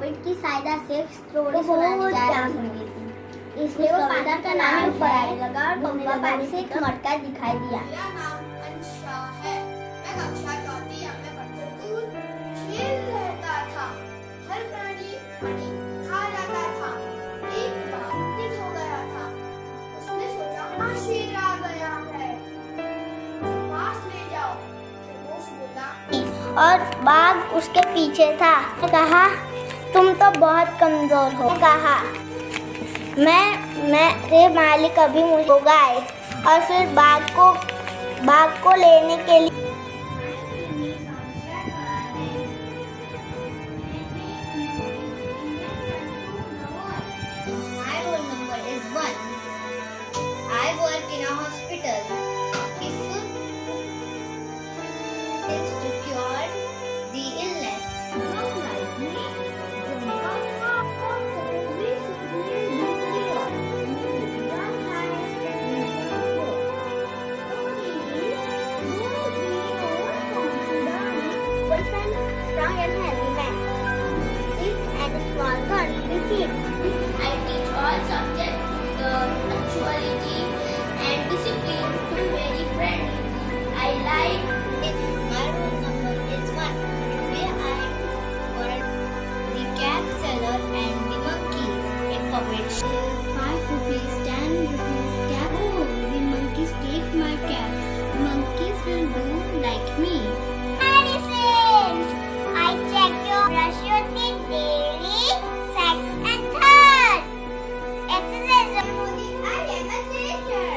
पॉपेट की सहायता से स्टोरी सुनाने जा रही थी। इसलिए वो कविता का नाम ऊपर आने लगा और पप्पा पानी से एक मटका दिखाई दिया। मेरा नाम अंशा है। मैं कक्षा चौथी में पढ़ते दूर खेल रहता था। हर प्राणी पानी खा जाता था। एक बार तेज हो गया था। उसने सोचा शेर आ गया है, पास ले जाओ। खरगोश बोला और बाघ उसके पीछे था। कहा तुम तो बहुत कमजोर हो। कहा मैं रे मालिक अभी मुझे होगा आए। और फिर बाघ को लेने के लिए My roll number is 1. I work in a hospital. If it's to cure the illness. Don't like me. Strong and healthy man. Stick and a small gun with him. I teach all subjects, punctuality and discipline. I'm very friendly. I like it. My roll number is 1. Where I for the cat seller and the monkeys. In puppet show. 5 rupees, 10 rupees cat. Oh, the monkeys take my cat. Monkeys will do like me. Medicines. I check your brush your teeth daily. Second and third. Exercise. I am a teacher.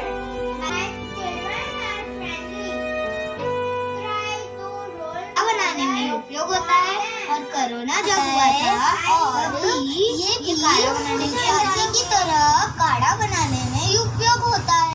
My children are friendly. Try to roll. बनाने में उपयोग होता है और corona जब हुआ था और ये काढ़ा बनाने की तरह काढ़ा